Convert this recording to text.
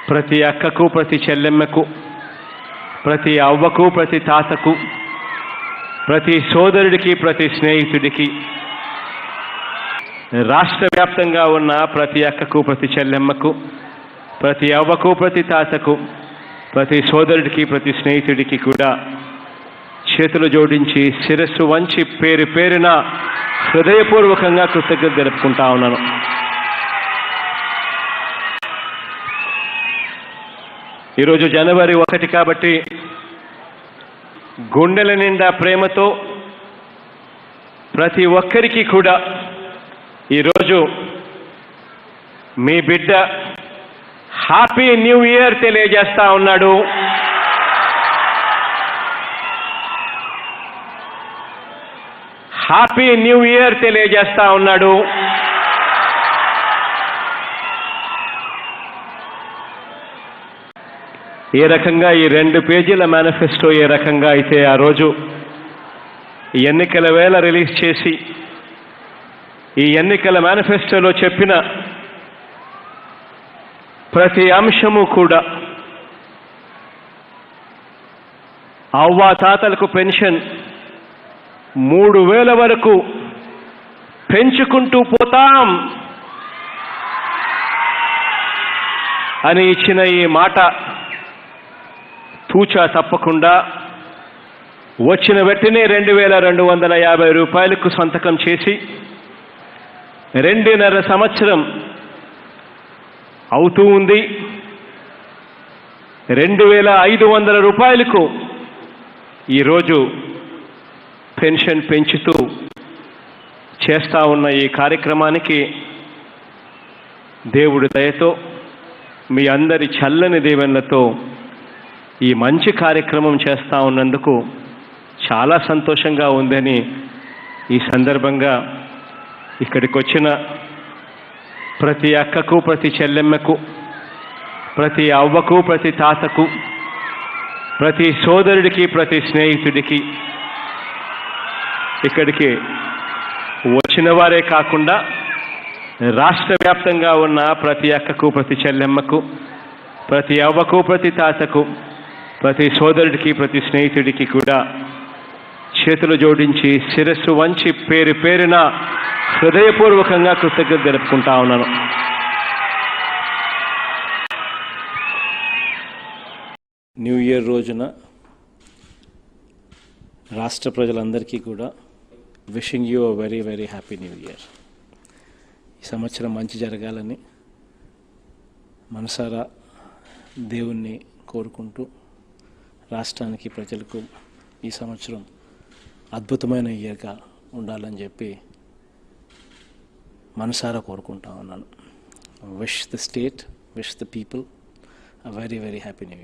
ప్రతి అక్కకు, ప్రతి చెల్లెమ్మకు, ప్రతి అవ్వకు, ప్రతి తాతకు, ప్రతి సోదరుడికి, ప్రతి స్నేహితుడికి, రాష్ట్ర వ్యాప్తంగా ఉన్న ప్రతి అక్కకు, ప్రతి చెల్లెమ్మకు, ప్రతి అవ్వకు, ప్రతి తాతకు, ప్రతి సోదరుడికి, ప్రతి స్నేహితుడికి కూడా చేతులు జోడించి శిరస్సు వంచి పేరు పేరున హృదయపూర్వకంగా కృతజ్ఞత జరుపుకుంటా ఉన్నాను. ఈరోజు జనవరి 1 కాబట్టి గుండెల నిండా ప్రేమతో ప్రతి ఒక్కరికి కూడా ఈరోజు మీ బిడ్డ హ్యాపీ న్యూ ఇయర్ తెలియజేస్తా ఉన్నాడు. హ్యాపీ న్యూ ఇయర్ తెలియజేస్తా ఉన్నాడు. ఏ రకంగా ఈ 2 పేజీల మేనిఫెస్టో ఏ రకంగా అయితే ఆ రోజు ఎన్నికల వేళ రిలీజ్ చేసి ఈ ఎన్నికల మేనిఫెస్టోలో చెప్పిన ప్రతి అంశము కూడా అవ్వా తాతలకు పెన్షన్ 3,000 వరకు పెంచుకుంటూ పోతాం అని ఇచ్చిన ఈ మాట తూచా తప్పకుండా వచ్చిన వెంటనే 2,250 రూపాయలకు సంతకం చేసి 2.5 సంవత్సరం అవుతూ ఉంది. 2,500 రూపాయలకు ఈరోజు పెన్షన్ పెంచుతూ చేస్తా ఉన్న ఈ కార్యక్రమానికి దేవుడి దయతో మీ అందరి చల్లని దీవెనలతో ఈ మంచి కార్యక్రమం చేస్తా ఉన్నందుకు చాలా సంతోషంగా ఉందని ఈ సందర్భంగా ఇక్కడికి వచ్చిన ప్రతి అక్కకు, ప్రతి చెల్లెమ్మకు, ప్రతి అవ్వకు, ప్రతి తాతకు, ప్రతి సోదరుడికి, ప్రతి స్నేహితుడికి, ఇక్కడికి వచ్చిన వారే కాకుండా రాష్ట్ర వ్యాప్తంగా ఉన్న ప్రతి అక్కకు, ప్రతి చెల్లెమ్మకు, ప్రతి అవ్వకు, ప్రతి తాతకు, ప్రతి సోదరుడికి, ప్రతి స్నేహితుడికి కూడా చేతులు జోడించి శిరస్సు వంచి పేరు పేరున హృదయపూర్వకంగా కృతజ్ఞత జరుపుకుంటా ఉన్నాను. న్యూ ఇయర్ రోజున రాష్ట్ర ప్రజలందరికీ కూడా wishing you a very very happy new year. ఈ సంవత్సరం మంచి జరగాలని మనసారా దేవుణ్ణి కోరుకుంటూ రాష్ట్రానికి, ప్రజలకు ఈ సంవత్సరం అద్భుతమైన ఇయర్గా ఉండాలని చెప్పి మనసారా కోరుకుంటా ఉన్నాను. Wish the state, wish the people a very very happy new year.